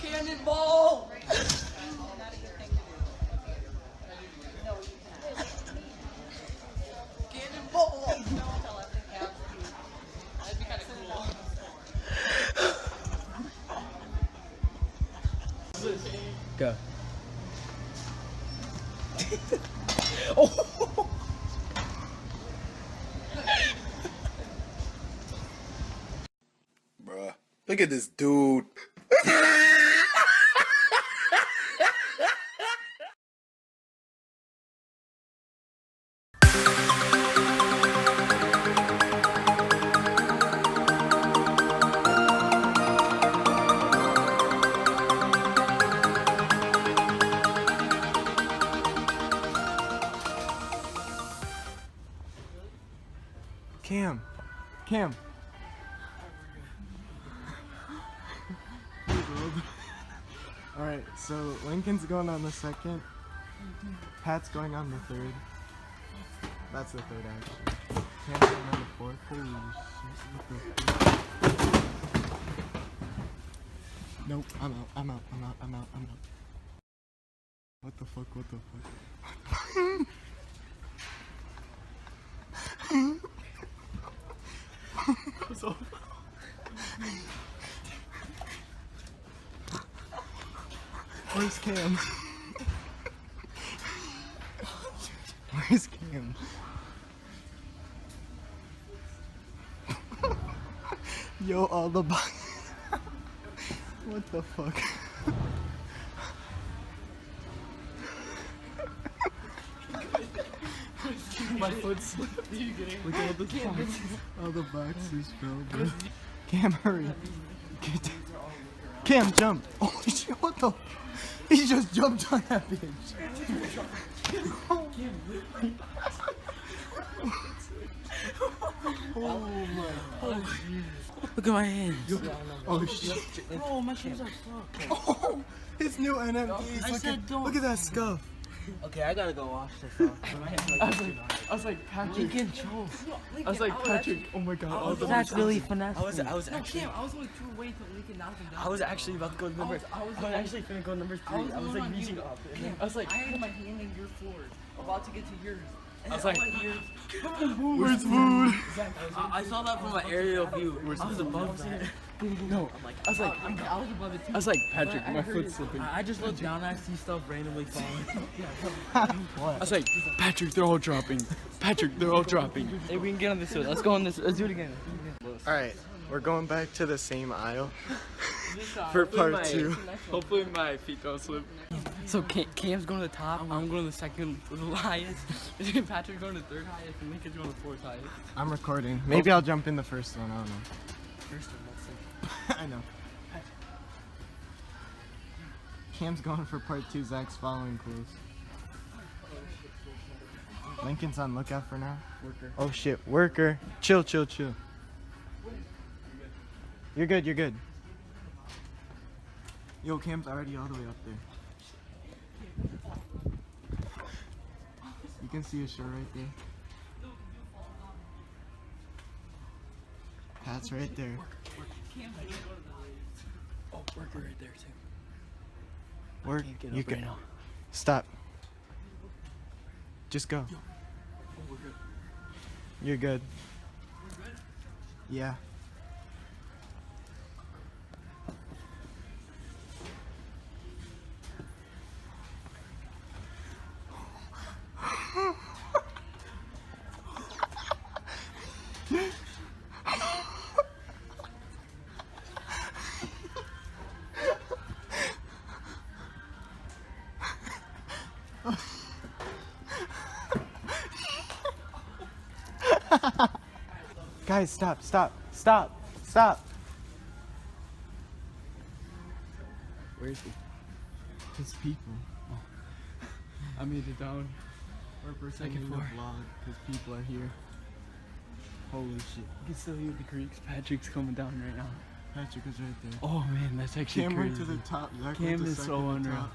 Cannonball! Cannonball! That'd be kind of cool. Go. Oh! Bruh, look at this dude. Cam. Alright, so Lincoln's going on the second. Pat's going on the third. That's the third actually. Cam's going on the fourth. Holy shit. Nope, I'm out. What the fuck? So where's Cam? Where's Cam? Yo, all the what the fuck? My foot slipped. Look at all the boxes. All the boxes fell, bro. Cam, hurry. Cam, jump. Oh shit, what the? He just jumped on that bitch. Oh my. Oh shit. Look at my hands. Oh shit. Oh, my shoes are fucked. Oh, his new NMDs. Look at that scuff. Okay, I gotta go wash this off. I was like, Patrick. Lincoln, chill. I was like, Patrick. Oh my god. I was actually finesse. I was actually. I was like 2 away till Lincoln knocked him down. I was actually about to go to number. I was actually finna go to number 3. I was like reaching up. I was like, I had my hand in your floor, about to get to yours. I was like, Where's food? I saw that from an aerial view. I was above that. No. I was above it too. I was like, Patrick, my foot's slipping. I just looked down and I see stuff randomly falling. What? I was like, Patrick, they're all dropping. Patrick, they're all dropping. Hey, we can get on this one. Let's go on this. Let's do it again. Alright, we're going back to the same aisle for part 2. Hopefully my feet don't slip. So Cam's going to the top, I'm going to the second highest, Patrick's going to the third highest, and Lincoln's going to the fourth highest. I'm recording. Maybe I'll jump in the first one, I don't know. First one, let's see. I know. Cam's going for part 2, Zach's following close. Lincoln's on lookout for now. Worker. Oh shit, worker. Chill. You're good. Yo, Cam's already all the way up there. You can see a shore right there. Pat's right there. Oh, worker right there too. Work. Get You up can right now. stop. Just go. Oh, we're good. You're good. Yeah. Guys, stop. Where is he? It's people. I made it down. We're Second pretending to floor. vlog because people are here. Holy shit. You can still hear the creaks. Patrick's coming down right now. Patrick is right there. Oh man, that's actually Cam crazy. went to the top. Zach Cam went to is second so to unreal. top.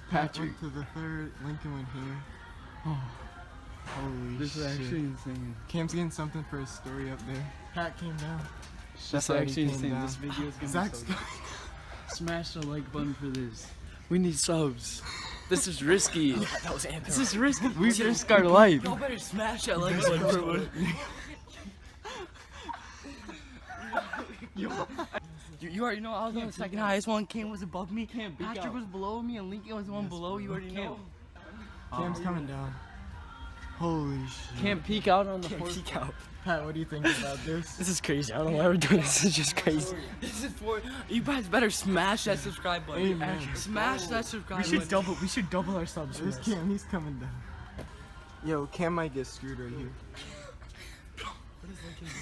Patrick. Went to the third. Lincoln went here. Oh, Holy this shit. is actually insane. Cam's getting something for his story up there. Pat came down. That's already actually came insane. down. This video is gonna Zach's be so going. Smash the like button for this. We need subs. This is risky. That was Anthony. This is risky. We risk our life. Y'all better smash that like button for it. You already know I was on the second highest one. Cam was above me. Patrick was below me, and Lincoln was the one below. You already know. Cam's coming down. Holy shit. Can't peek out on the Can't fourth. peek out. Pat, what do you think about this? This is crazy. I don't know why we're doing this. This is just crazy. This is for you guys. Better smash that subscribe button. Amen. Smash that subscribe We should button. We should double our subs. for There's this. Cam, he's coming down. Yo, Cam might get screwed right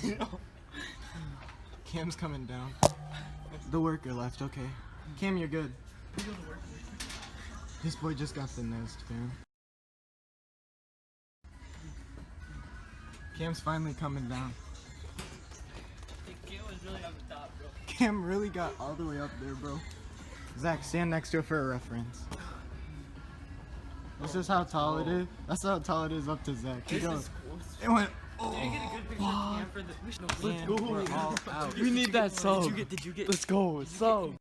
here. Cam's coming down. The worker left, okay. Cam, you're good. This boy just got finessed, fam. Cam's finally coming down. Cam was really on the top, bro. Cam really got all the way up there, bro. Zach, stand next to it for a reference. This is how tall it is. That's how tall it is up to Zach. Keep going. It went. Did you get a good picture of Cam for the? Let's go. We're all out. We need that sub. Did you get? Let's go. Sub.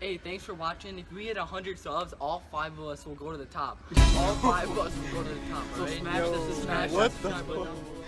Hey, thanks for watching. If we hit 100 subs, all 5 of us will go to the top. All 5 of us will go to the top. So smash this. Smash What that the subscribe button.